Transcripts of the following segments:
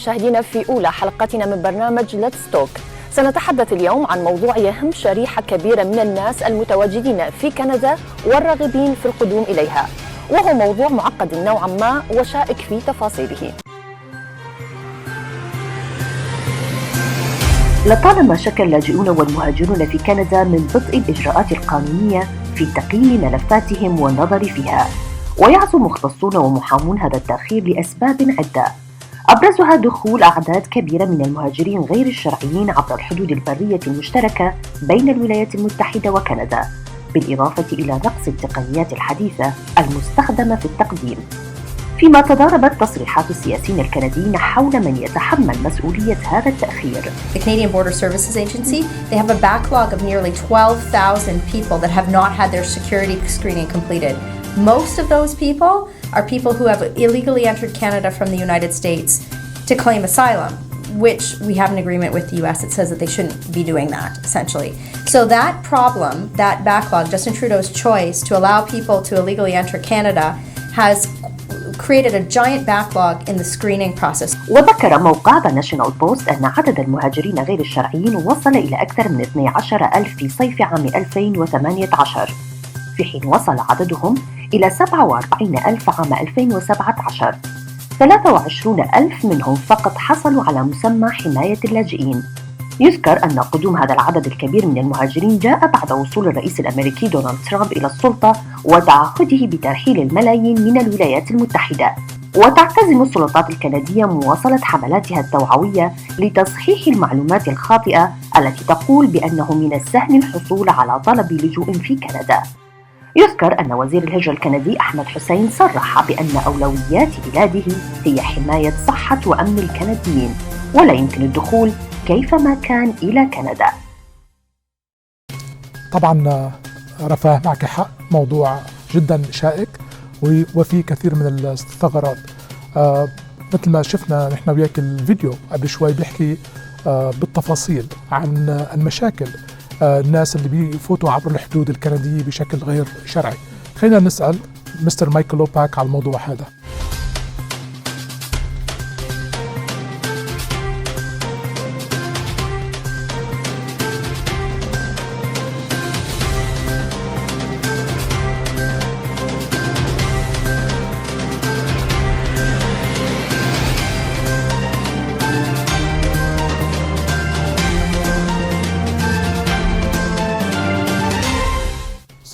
مشاهدينا في أولى حلقتنا من برنامج Let's Talk. سنتحدث اليوم عن موضوع يهم شريحة كبيرة من الناس المتواجدين في كندا والراغبين في القدوم إليها، وهو موضوع معقد نوعا ما وشائك في تفاصيله. لطالما شكى اللاجئون والمهاجرون في كندا من بطء الإجراءات القانونية في تقييم ملفاتهم والنظر فيها، ويعزو مختصون ومحامون هذا التأخير لأسباب عدة، أبرزها دخول أعداد كبيرة من المهاجرين غير الشرعيين عبر الحدود البرية المشتركة بين الولايات المتحدة وكندا، بالإضافة إلى نقص التقنيات الحديثة المستخدمة في التقديم. فيما تضاربت تصريحات السياسيين الكنديين حول من يتحمل مسؤولية هذا التأخير. The Canadian Border Services Agency, they have a backlog of nearly 12,000 people that have not had their security screening completed. Most of those people are people who have illegally entered Canada from the United States to claim asylum, which we have an agreement with the US that says that they shouldn't be doing that, essentially. So that problem, that backlog, Justin Trudeau's choice to allow people to illegally enter Canada has created a giant backlog in the screening process. وذكر موقع The National Post أن عدد المهاجرين غير الشرعيين وصل إلى أكثر من 12,000 في صيف عام 2018، في حين وصل عددهم إلى 47,000 عام 2017. 23,000 منهم فقط حصلوا على مسمى حماية اللاجئين. يذكر أن قدوم هذا العدد الكبير من المهاجرين جاء بعد وصول الرئيس الأمريكي دونالد ترامب إلى السلطة وتعهده بترحيل الملايين من الولايات المتحدة. وتعتزم السلطات الكندية مواصلة حملاتها التوعوية لتصحيح المعلومات الخاطئة التي تقول بأنه من السهل الحصول على طلب لجوء في كندا. يذكر أن وزير الهجرة الكندي أحمد حسين صرح بأن أولويات بلاده هي حماية صحة وأمن الكنديين، ولا يمكن الدخول كيفما كان إلى كندا. طبعا رفاه معك حق، موضوع جدا شائك وفي كثير من الثغرات. مثل ما شفنا نحن وياك الفيديو قبل شوي بيحكي بالتفاصيل عن المشاكل الناس اللي بيفوتوا عبر الحدود الكندية بشكل غير شرعي. خلينا نسأل مستر مايكل لوباك على الموضوع هذا.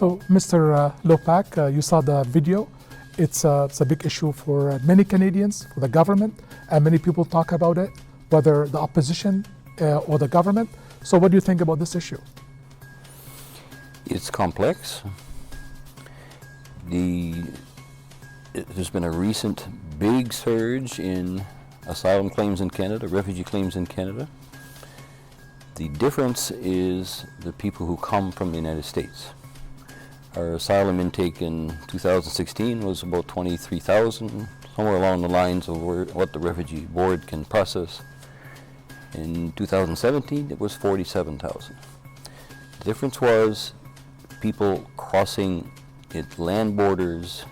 So, Mr. Lopak, you saw the video. It's a big issue for many Canadians, for the government, and many people talk about it, whether the opposition or the government. So what do you think about this issue? It's complex. There's been a recent big surge in asylum claims in Canada, refugee claims in Canada. The difference is the people who come from the United States. Our asylum intake in 2016 was about 23,000, somewhere along the lines of what the Refugee Board can process. In 2017, it was 47,000. The difference was people crossing land borders,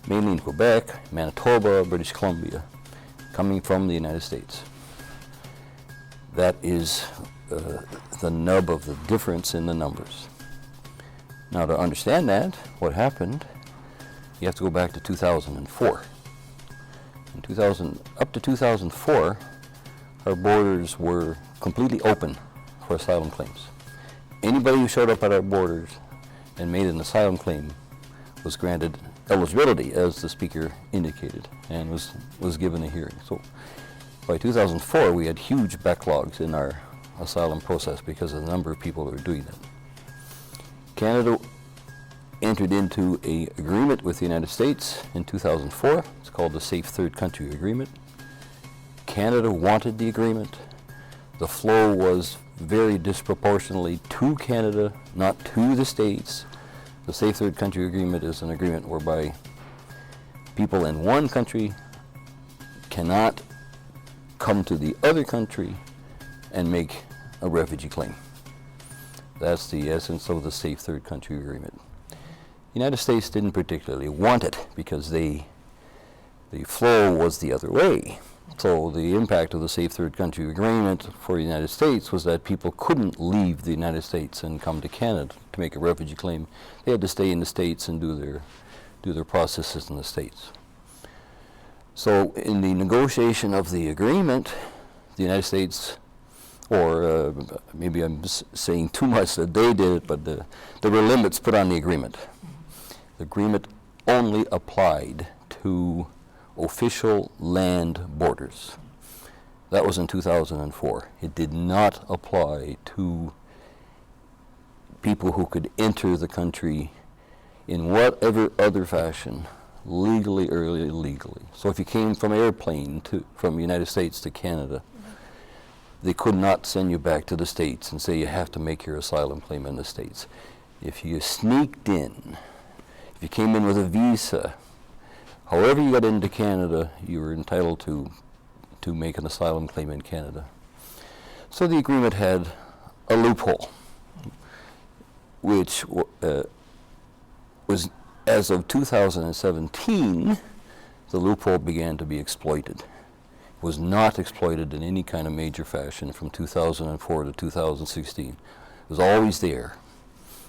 mainly in Quebec, Manitoba, British Columbia, coming from the United States. That is the nub of the difference in the numbers. Now, to understand that, what happened, you have to go back to 2004. Up to 2004, our borders were completely open for asylum claims. Anybody who showed up at our borders and made an asylum claim was granted eligibility, as the speaker indicated, and was given a hearing. So, by 2004, we had huge backlogs in our asylum process because of the number of people who were doing that. Canada entered into an agreement with the United States in 2004. It's called the Safe Third Country Agreement. Canada wanted the agreement. The flow was very disproportionately to Canada, not to the States. The Safe Third Country Agreement is an agreement whereby people in one country cannot come to the other country and make a refugee claim. That's the essence of the Safe Third Country Agreement. The United States didn't particularly want it because the flow was the other way. So the impact of the Safe Third Country Agreement for the United States was that people couldn't leave the United States and come to Canada to make a refugee claim. They had to stay in the States and do their processes in the States. So in the negotiation of the agreement, the United States, or maybe I'm saying too much that they did it, but there were limits put on the agreement. The agreement only applied to official land borders. That was in 2004. It did not apply to people who could enter the country in whatever other fashion, legally or illegally. So if you came from an airplane from the United States to Canada, they could not send you back to the States and say you have to make your asylum claim in the States. If you sneaked in, if you came in with a visa, however you got into Canada, you were entitled to make an asylum claim in Canada. So the agreement had a loophole, which was, as of 2017, the loophole began to be exploited. It was not exploited in any kind of major fashion from 2004 to 2016. It was always there.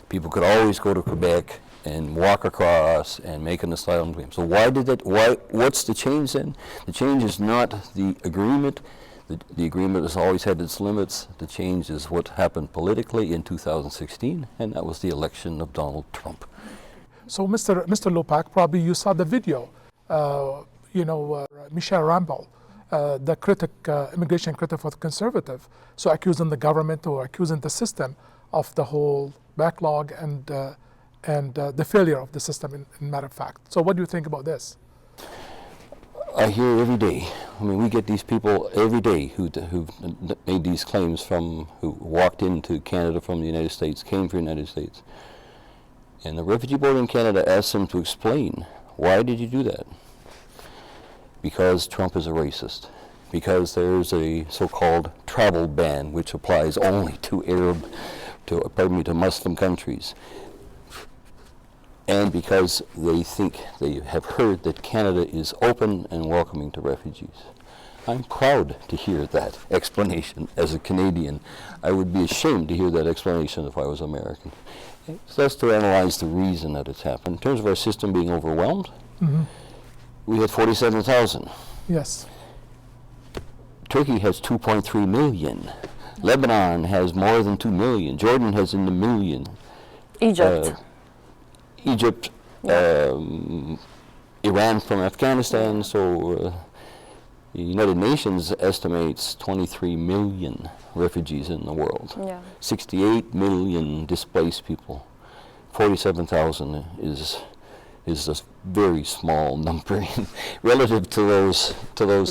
People could always go to Quebec and walk across and make an asylum claim. So what's the change then? The change is not the agreement. The agreement has always had its limits. The change is what happened politically in 2016, and that was the election of Donald Trump. So Mr. Loopak, probably you saw the video, Michelle Ramble, the critic, immigration critic for the conservative, so accusing the government or accusing the system of the whole backlog and the failure of the system, in matter of fact. So what do you think about this? I hear every day. I mean, we get these people every day who've made these claims who walked into Canada from the United States, came from the United States. And the Refugee Board in Canada asked them to explain, why did you do that? Because Trump is a racist. Because there's a so-called travel ban, which applies only to to Muslim countries. And because they have heard that Canada is open and welcoming to refugees. I'm proud to hear that explanation as a Canadian. I would be ashamed to hear that explanation if I was American. So that's to analyze the reason that it's happened. In terms of our system being overwhelmed, we had 47,000. Yes. Turkey has 2.3 million. Lebanon has more than 2 million. Jordan has in the million. Egypt, Iran from Afghanistan, so the United Nations estimates 23 million refugees in the world. 68 million displaced people. 47,000 is a very small number relative to those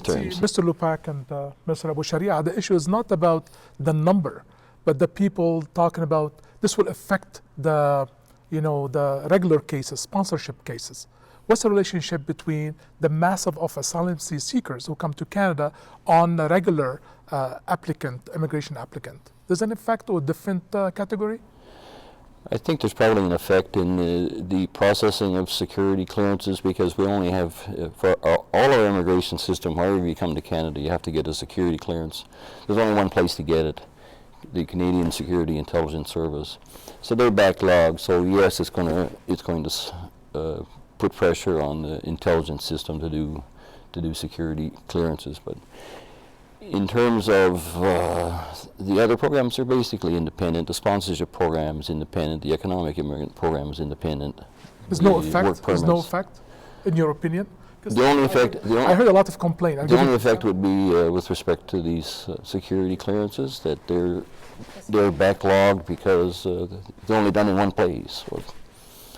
terms. Mr. Loopak and Mr. Abu Sharia, the issue is not about the number, but the people talking about this will affect the regular cases, sponsorship cases. What's the relationship between the massive of asylum seekers who come to Canada on a regular immigration applicant? Does it affect a different category? I think there's probably an effect in the processing of security clearances, because we only have, for all our immigration system, however you come to Canada, you have to get a security clearance. There's only one place to get it, the Canadian Security Intelligence Service. So they're backlogged, so yes, it's going to put pressure on the intelligence system to do security clearances. But in terms of the other programs, they're basically independent. The sponsorship program is independent. The economic immigrant program is independent. There's no effect. There's no effect, in your opinion. The only effect. I heard a lot of complaint. The only effect would be with respect to these security clearances, that they're backlogged because they're only done in one place.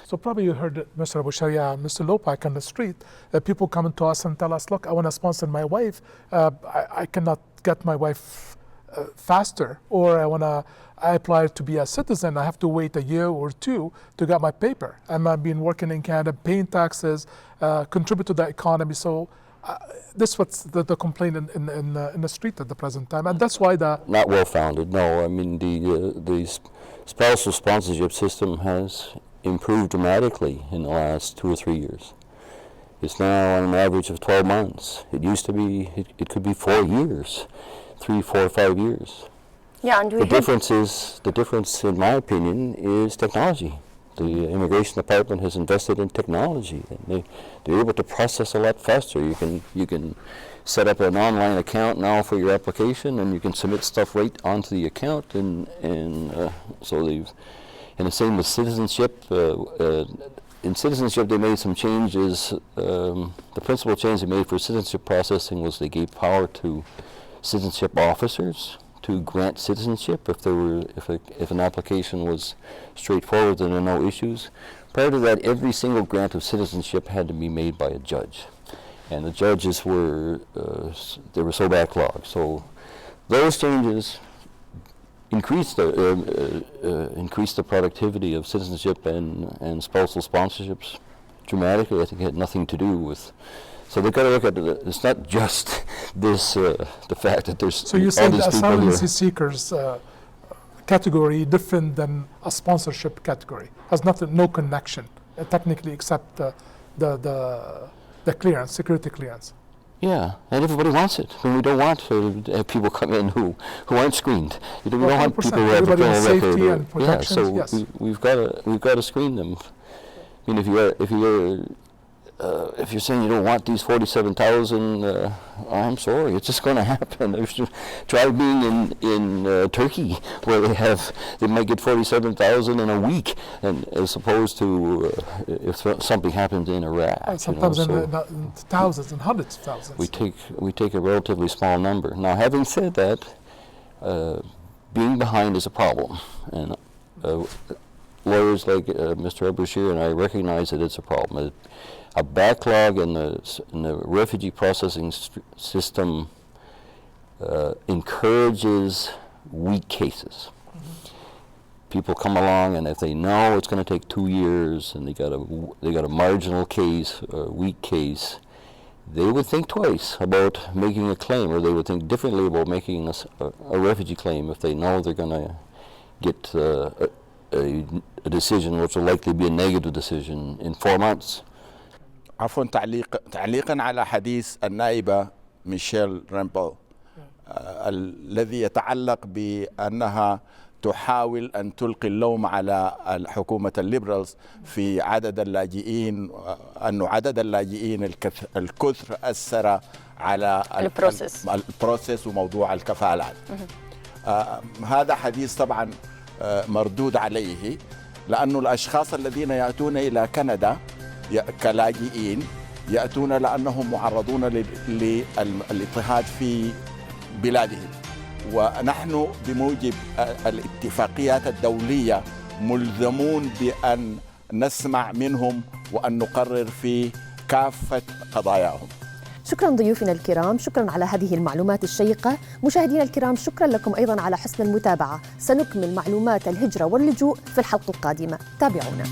So probably you heard Mr. Abu Sharia, Mr. Loopak on the street, people coming to us and tell us, look, I want to sponsor my wife. I cannot get my wife faster, or I applied to be a citizen. I have to wait a year or two to get my paper. And I've been working in Canada, paying taxes, contribute to the economy. So this was the complaint in the street at the present time. And that's why Not well-founded, no. I mean, the spousal sponsorship system has improved dramatically in the last 2 or 3 years. It's now on an average of 12 months. It used to be, it could be 4 years, 3, 4, 5 years. Yeah, and The difference, in my opinion, is technology. The Immigration Department has invested in technology, and they're able to process a lot faster. You can set up an online account now for your application, and you can submit stuff right onto the account, and so they've. And the same with citizenship. In citizenship, they made some changes. The principal change they made for citizenship processing was they gave power to citizenship officers to grant citizenship if an application was straightforward and there were no issues. Prior to that, every single grant of citizenship had to be made by a judge, and the judges were they were so backlogged. So those changes increased the productivity of citizenship and spousal sponsorships dramatically. I think it had nothing to do with. So they've got to look at it. It's not just this, the fact that there's So you all say these the people asylum here. seekers category different than a sponsorship category, has no connection technically except the clearance, security clearance. Yeah, and everybody wants it. I mean, we don't want to have people come in who aren't screened. We don't want 100%. people who have a Everybody criminal wants safety record. and protection, Yeah, so yes. we've got to screen them. I mean, if you're saying you don't want these 47,000, I'm sorry, it's just going to happen. Try being in Turkey, where they might get 47,000 in a week, and as opposed to if something happened in Iraq. Sometimes in thousands and hundreds of thousands. We take a relatively small number. Now, having said that, being behind is a problem, and lawyers like Mr. Aboushir and I recognize that it's a problem. A backlog in the refugee processing system encourages weak cases. People come along, and if they know it's going to take 2 years, and they got a marginal case or a weak case, they would think twice about making a claim, or they would think differently about making a refugee claim if they know they're going to get a decision which will likely be a negative decision in 4 months. عفوا تعليقا على حديث النائبة ميشيل رامبل الذي يتعلق بأنها تحاول أن تلقي اللوم على حكومة الليبرالز في عدد اللاجئين، أن عدد اللاجئين الكثر أثر على البروسيس وموضوع الكفالات. هذا حديث طبعا مردود عليه، لأن الأشخاص الذين يأتون إلى كندا كلاجئين يأتون لأنهم معرضون للاضطهاد في بلادهم، ونحن بموجب الاتفاقيات الدولية ملزمون بأن نسمع منهم وأن نقرر في كافة قضاياهم. شكرا ضيوفنا الكرام، شكرا على هذه المعلومات الشيقة. مشاهدينا الكرام، شكرا لكم أيضا على حسن المتابعة. سنكمل معلومات الهجرة واللجوء في الحلقة القادمة، تابعونا.